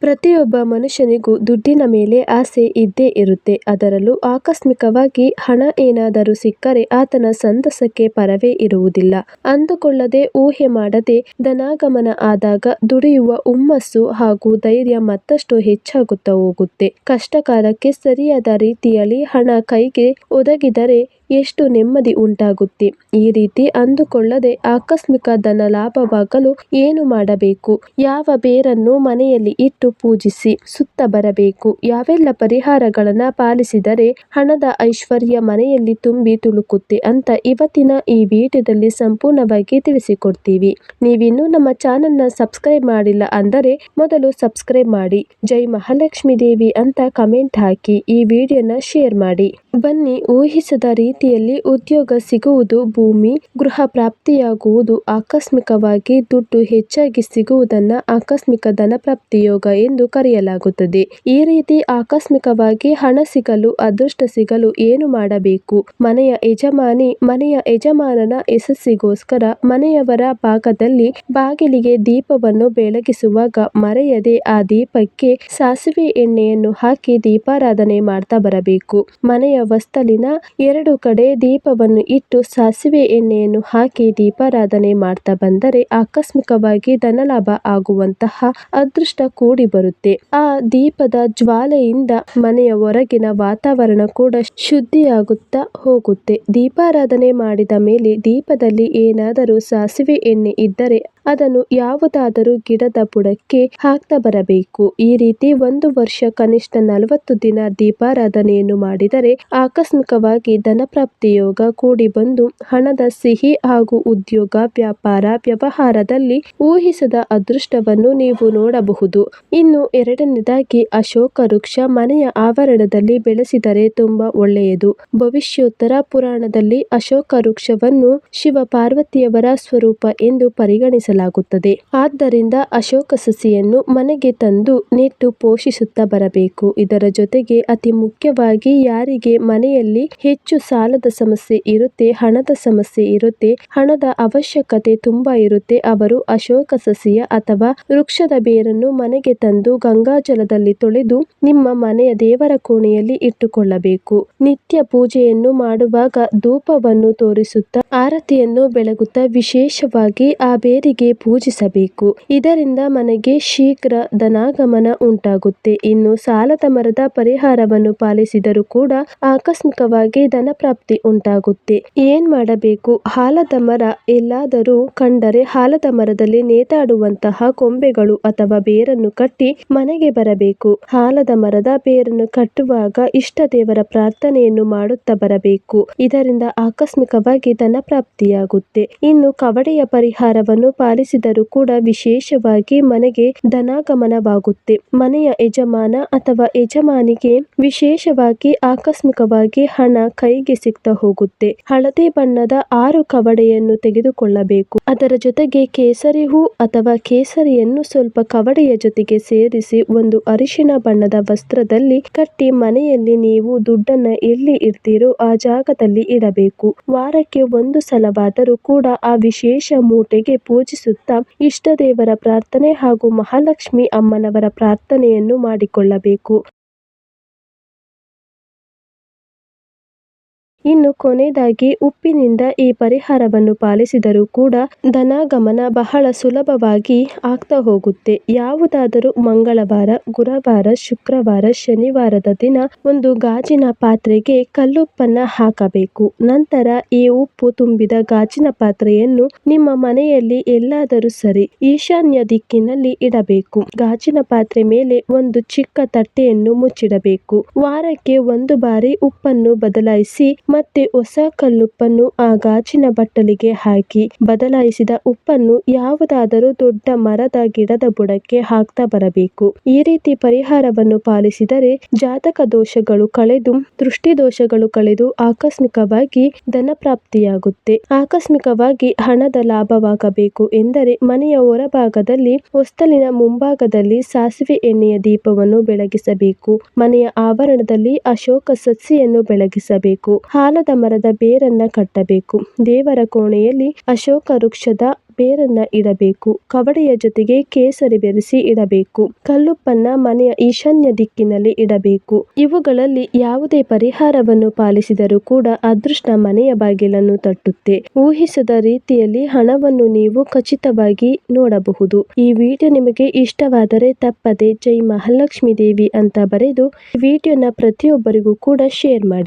ಪ್ರತಿಯೊಬ್ಬ ಮನುಷ್ಯನಿಗೂ ದುಡ್ಡಿನ ಮೇಲೆ ಆಸೆ ಇದ್ದೇ ಇರುತ್ತೆ. ಅದರಲ್ಲೂ ಆಕಸ್ಮಿಕವಾಗಿ ಹಣ ಏನಾದರೂ ಸಿಕ್ಕರೆ ಆತನ ಸಂತಸಕ್ಕೆ ಪರವೇ ಇರುವುದಿಲ್ಲ. ಅಂದುಕೊಳ್ಳದೆ ಊಹೆ ಮಾಡದೆ ಧನಾಗಮನ ಆದಾಗ ದುಡಿಯುವ ಹುಮ್ಮಸ್ಸು ಹಾಗೂ ಧೈರ್ಯ ಮತ್ತಷ್ಟು ಹೆಚ್ಚಾಗುತ್ತಾ ಹೋಗುತ್ತೆ. ಕಷ್ಟಕಾಲಕ್ಕೆ ಸರಿಯಾದ ರೀತಿಯಲ್ಲಿ ಹಣ ಕೈಗೆ ಒದಗಿದರೆ ಎಷ್ಟು ನೆಮ್ಮದಿ ಉಂಟಾಗುತ್ತೆ. ಈ ರೀತಿ ಅಂದುಕೊಳ್ಳದೆ ಆಕಸ್ಮಿಕ ಧನ ಲಾಭವಾಗಲು ಏನು ಮಾಡಬೇಕು, ಯಾವ ಬೇರನ್ನು ಮನೆಯಲ್ಲಿ ಇಟ್ಟು ಪೂಜಿಸಿ ಸುತ್ತ ಬರಬೇಕು, ಯಾವೆಲ್ಲ ಪರಿಹಾರಗಳನ್ನ ಪಾಲಿಸಿದರೆ ಹಣದ ಐಶ್ವರ್ಯ ಮನೆಯಲ್ಲಿ ತುಂಬಿ ತುಳುಕುತ್ತೆ ಅಂತ ಇವತ್ತಿನ ಈ ವಿಡಿಯೋದಲ್ಲಿ ಸಂಪೂರ್ಣವಾಗಿ ತಿಳಿಸಿಕೊಡ್ತೀವಿ. ನೀವಿನ್ನೂ ನಮ್ಮ ಚಾನೆಲ್ನ ಸಬ್ಸ್ಕ್ರೈಬ್ ಮಾಡಿಲ್ಲ ಅಂದರೆ ಮೊದಲು ಸಬ್ಸ್ಕ್ರೈಬ್ ಮಾಡಿ, ಜೈ ಮಹಾಲಕ್ಷ್ಮಿ ದೇವಿ ಅಂತ ಕಮೆಂಟ್ ಹಾಕಿ, ಈ ವಿಡಿಯೋನ ಶೇರ್ ಮಾಡಿ. ಬನ್ನಿ, ಊಹಿಸದ ರೀತಿಯಲ್ಲಿ ಉದ್ಯೋಗ ಸಿಗುವುದು, ಭೂಮಿ ಗೃಹ ಪ್ರಾಪ್ತಿಯಾಗುವುದು, ಆಕಸ್ಮಿಕವಾಗಿ ದುಡ್ಡು ಹೆಚ್ಚಾಗಿ ಸಿಗುವುದನ್ನ ಆಕಸ್ಮಿಕ ಧನ ಪ್ರಾಪ್ತಿ ಯೋಗ ಎಂದು ಕರೆಯಲಾಗುತ್ತದೆ. ಈ ರೀತಿ ಆಕಸ್ಮಿಕವಾಗಿ ಹಣ ಸಿಗಲು, ಅದೃಷ್ಟ ಸಿಗಲು ಏನು ಮಾಡಬೇಕು? ಮನೆಯ ಯಜಮಾನನ ಯಶಸ್ಸಿಗೋಸ್ಕರ ಮನೆಯವರ ಭಾಗದಲ್ಲಿ ಬಾಗಿಲಿಗೆ ದೀಪವನ್ನು ಬೆಳಗಿಸುವಾಗ ಮರೆಯದೆ ಆ ದೀಪಕ್ಕೆ ಸಾಸಿವೆ ಎಣ್ಣೆಯನ್ನು ಹಾಕಿ ದೀಪಾರಾಧನೆ ಮಾಡ್ತಾ ಬರಬೇಕು. ಮನೆಯ ವಸ್ತಲಿನ 2 ಕಡೆ ದೀಪವನ್ನು ಇಟ್ಟು ಸಾಸಿವೆ ಎಣ್ಣೆಯನ್ನು ಹಾಕಿ ದೀಪಾರಾಧನೆ ಮಾಡ್ತಾ ಬಂದರೆ ಆಕಸ್ಮಿಕವಾಗಿ ಧನಲಾಭ ಆಗುವಂತಹ ಅದೃಷ್ಟ ಕೂಡಿ ಬರುತ್ತೆ. ಆ ದೀಪದ ಜ್ವಾಲೆಯಿಂದ ಮನೆಯ ಹೊರಗಿನ ವಾತಾವರಣ ಕೂಡ ಶುದ್ಧಿಯಾಗುತ್ತಾ ಹೋಗುತ್ತೆ. ದೀಪಾರಾಧನೆ ಮಾಡಿದ ಮೇಲೆ ದೀಪದಲ್ಲಿ ಏನಾದರೂ ಸಾಸಿವೆ ಎಣ್ಣೆ ಇದ್ದರೆ ಅದನ್ನು ಯಾವುದಾದರೂ ಗಿಡದ ಬುಡಕ್ಕೆ ಹಾಕ್ತಾ ಬರಬೇಕು. ಈ ರೀತಿ 1 ವರ್ಷ ಕನಿಷ್ಠ 40 ದಿನ ದೀಪಾರಾಧನೆಯನ್ನು ಮಾಡಿದರೆ ಆಕಸ್ಮಿಕವಾಗಿ ಧನಪ್ರಾಪ್ತಿ ಯೋಗ ಕೂಡಿ ಬಂದು ಹಣದ ಸಿಹಿ ಹಾಗೂ ಉದ್ಯೋಗ, ವ್ಯಾಪಾರ, ವ್ಯವಹಾರದಲ್ಲಿ ಊಹಿಸದ ಅದೃಷ್ಟವನ್ನು ನೀವು ನೋಡಬಹುದು. ಇನ್ನು 2ನೇದಾಗಿ ಅಶೋಕ ವೃಕ್ಷ ಮನೆಯ ಆವರಣದಲ್ಲಿ ಬೆಳೆಸಿದರೆ ತುಂಬಾ ಒಳ್ಳೆಯದು. ಭವಿಷ್ಯೋತ್ತರ ಪುರಾಣದಲ್ಲಿ ಅಶೋಕ ವೃಕ್ಷವನ್ನು ಶಿವ ಪಾರ್ವತಿಯವರ ಸ್ವರೂಪ ಎಂದು ಪರಿಗಣಿಸಲಾಗುತ್ತದೆ. ಆದ್ದರಿಂದ ಅಶೋಕ ಸಸಿಯನ್ನು ಮನೆಗೆ ತಂದು ನೆಟ್ಟು ಪೋಷಿಸುತ್ತಾ ಬರಬೇಕು. ಇದರ ಜೊತೆಗೆ ಅತಿ ಮುಖ್ಯವಾಗಿ ಯಾರಿಗೆ ಮನೆಯಲ್ಲಿ ಹೆಚ್ಚು ಸಾಲದ ಸಮಸ್ಯೆ ಇರುತ್ತೆ, ಹಣದ ಸಮಸ್ಯೆ ಇರುತ್ತೆ, ಹಣದ ಅವಶ್ಯಕತೆ ತುಂಬಾ ಇರುತ್ತೆ, ಅವರು ಅಶೋಕ ಸಸಿಯ ಅಥವಾ ವೃಕ್ಷದ ಬೇರನ್ನು ಮನೆಗೆ ತಂದು ಗಂಗಾಜಲದಲ್ಲಿ ತೊಳೆದು ನಿಮ್ಮ ಮನೆಯ ದೇವರ ಕೋಣೆಯಲ್ಲಿ ಇಟ್ಟುಕೊಳ್ಳಬೇಕು. ನಿತ್ಯ ಪೂಜೆಯನ್ನು ಮಾಡುವಾಗ ಧೂಪವನ್ನು ತೋರಿಸುತ್ತಾ ಆರತಿಯನ್ನು ಬೆಳಗುತ್ತಾ ವಿಶೇಷವಾಗಿ ಆ ಬೇರಿಗೆ ಪೂಜಿಸಬೇಕು. ಇದರಿಂದ ಮನೆಗೆ ಶೀಘ್ರ ಧನಾಗಮನ ಉಂಟಾಗುತ್ತೆ. ಇನ್ನು ಸಾಲದ ಮರದ ಪರಿಹಾರವನ್ನು ಪಾಲಿಸಿದರೂ ಕೂಡ ಆಕಸ್ಮಿಕವಾಗಿ ಧನಪ್ರಾಪ್ತಿ ಉಂಟಾಗುತ್ತೆ. ಏನ್ ಮಾಡಬೇಕು? ಆಲದ ಮರ ಎಲ್ಲಾದರೂ ಕಂಡರೆ ಆಲದ ಮರದಲ್ಲಿ ನೇತಾಡುವಂತಹ ಕೊಂಬೆಗಳು ಅಥವಾ ಬೇರನ್ನು ಕಟ್ಟಿ ಮನೆಗೆ ಬರಬೇಕು. ಆಲದ ಮರದ ಬೇರನ್ನು ಕಟ್ಟುವಾಗ ಇಷ್ಟ ದೇವರ ಪ್ರಾರ್ಥನೆಯನ್ನು ಮಾಡುತ್ತಾ ಬರಬೇಕು. ಇದರಿಂದ ಆಕಸ್ಮಿಕವಾಗಿ ಧನಪ್ರಾಪ್ತಿಯಾಗುತ್ತೆ. ಇನ್ನು ಕವಡೆಯ ಪರಿಹಾರವನ್ನು ಪಾಲಿಸಿದರೂ ಕೂಡ ವಿಶೇಷವಾಗಿ ಮನೆಗೆ ಧನಾಗಮನವಾಗುತ್ತೆ. ಮನೆಯ ಯಜಮಾನ ಅಥವಾ ಯಜಮಾನಿಗೆ ವಿಶೇಷವಾಗಿ ಆಕಸ್ಮಿಕವಾಗಿ ಹಣ ಕೈಗೆ ಸಿಗ್ತಾ ಹೋಗುತ್ತೆ. ಹಳದಿ ಬಣ್ಣದ 6 ಕವಡೆಯನ್ನು ತೆಗೆದುಕೊಳ್ಳಬೇಕು. ಅದರ ಜೊತೆಗೆ ಕೇಸರಿ ಹೂ ಅಥವಾ ಕೇಸರಿಯನ್ನು ಸ್ವಲ್ಪ ಕವಡೆಯ ಜೊತೆಗೆ ಸೇರಿಸಿ ಒಂದು ಅರಿಶಿನ ಬಣ್ಣದ ವಸ್ತ್ರದಲ್ಲಿ ಕಟ್ಟಿ ಮನೆಯಲ್ಲಿ ನೀವು ದುಡ್ಡನ್ನ ಎಲ್ಲಿ ಇಡ್ತೀರೋ ಆ ಜಾಗದಲ್ಲಿ ಇಡಬೇಕು. ವಾರಕ್ಕೆ 1 ಸಲವಾದರೂ ಕೂಡ ಆ ವಿಶೇಷ ಮೂಟೆಗೆ ಪೂಜಿಸುತ್ತಾ ಇಷ್ಟ ದೇವರ ಪ್ರಾರ್ಥನೆ ಹಾಗೂ ಮಹಾಲಕ್ಷ್ಮಿ ಅಮ್ಮನವರ ಪ್ರಾರ್ಥನೆಯನ್ನು ಮಾಡಿಕೊಳ್ಳಬೇಕು. ಇನ್ನು ಕೊನೆಯದಾಗಿ ಉಪ್ಪಿನಿಂದ ಈ ಪರಿಹಾರವನ್ನು ಪಾಲಿಸಿದರೂ ಕೂಡ ಧನಾಗಮನ ಬಹಳ ಸುಲಭವಾಗಿ ಆಗ್ತಾ ಹೋಗುತ್ತೆ. ಯಾವುದಾದರೂ ಮಂಗಳವಾರ, ಗುರುವಾರ, ಶುಕ್ರವಾರ, ಶನಿವಾರದ ದಿನ ಒಂದು ಗಾಜಿನ ಪಾತ್ರೆಗೆ ಕಲ್ಲುಪ್ಪನ್ನ ಹಾಕಬೇಕು. ನಂತರ ಈ ಉಪ್ಪು ತುಂಬಿದ ಗಾಜಿನ ಪಾತ್ರೆಯನ್ನು ನಿಮ್ಮ ಮನೆಯಲ್ಲಿ ಎಲ್ಲಾದರೂ ಸರಿ ಈಶಾನ್ಯ ದಿಕ್ಕಿನಲ್ಲಿ ಇಡಬೇಕು. ಗಾಜಿನ ಪಾತ್ರೆ ಮೇಲೆ ಒಂದು ಚಿಕ್ಕ ತಟ್ಟೆಯನ್ನು ಮುಚ್ಚಿಡಬೇಕು. ವಾರಕ್ಕೆ 1 ಬಾರಿ ಉಪ್ಪನ್ನು ಬದಲಾಯಿಸಿ ಮತ್ತೆ ಹೊಸ ಕಲ್ಲುಪ್ಪನ್ನು ಆ ಗಾಜಿನ ಬಟ್ಟಲಿಗೆ ಹಾಕಿ ಬದಲಾಯಿಸಿದ ಉಪ್ಪನ್ನು ಯಾವುದಾದರೂ ದೊಡ್ಡ ಮರದ ಗಿಡದ ಬುಡಕ್ಕೆ ಹಾಕ್ತಾ ಬರಬೇಕು. ಈ ರೀತಿ ಪರಿಹಾರವನ್ನು ಪಾಲಿಸಿದರೆ ಜಾತಕ ದೋಷಗಳು ಕಳೆದು, ದೃಷ್ಟಿ ದೋಷಗಳು ಕಳೆದು ಆಕಸ್ಮಿಕವಾಗಿ ಧನ ಪ್ರಾಪ್ತಿಯಾಗುತ್ತೆ. ಆಕಸ್ಮಿಕವಾಗಿ ಹಣದ ಲಾಭವಾಗಬೇಕು ಎಂದರೆ ಮನೆಯ ಹೊರಭಾಗದಲ್ಲಿ ಹೊಸ್ತಲಿನ ಮುಂಭಾಗದಲ್ಲಿ ಸಾಸಿವೆ ಎಣ್ಣೆಯ ದೀಪವನ್ನು ಬೆಳಗಿಸಬೇಕು. ಮನೆಯ ಆವರಣದಲ್ಲಿ ಅಶೋಕ ಸಸಿಯನ್ನು ಬೆಳಗಿಸಬೇಕು. ಆಲದ ಮರದ ಬೇರನ್ನ ಕಟ್ಟಬೇಕು. ದೇವರ ಕೋಣೆಯಲ್ಲಿ ಅಶೋಕ ವೃಕ್ಷದ ಬೇರನ್ನ ಇಡಬೇಕು. ಕವಡೆಯ ಜೊತೆಗೆ ಕೇಸರಿ ಬೆರೆಸಿ ಇಡಬೇಕು. ಕಲ್ಲುಪ್ಪನ್ನ ಮನೆಯ ಈಶಾನ್ಯ ದಿಕ್ಕಿನಲ್ಲಿ ಇಡಬೇಕು. ಇವುಗಳಲ್ಲಿ ಯಾವುದೇ ಪರಿಹಾರವನ್ನು ಪಾಲಿಸಿದರೂ ಕೂಡ ಅದೃಷ್ಟ ಮನೆಯ ಬಾಗಿಲನ್ನು ತಟ್ಟುತ್ತೆ. ಊಹಿಸದ ರೀತಿಯಲ್ಲಿ ಹಣವನ್ನು ನೀವು ಖಚಿತವಾಗಿ ನೋಡಬಹುದು. ಈ ವಿಡಿಯೋ ನಿಮಗೆ ಇಷ್ಟವಾದರೆ ತಪ್ಪದೆ ಜೈ ಮಹಾಲಕ್ಷ್ಮೀ ದೇವಿ ಅಂತ ಬರೆದು ವಿಡಿಯೋನ ಪ್ರತಿಯೊಬ್ಬರಿಗೂ ಕೂಡ ಶೇರ್ ಮಾಡಿ.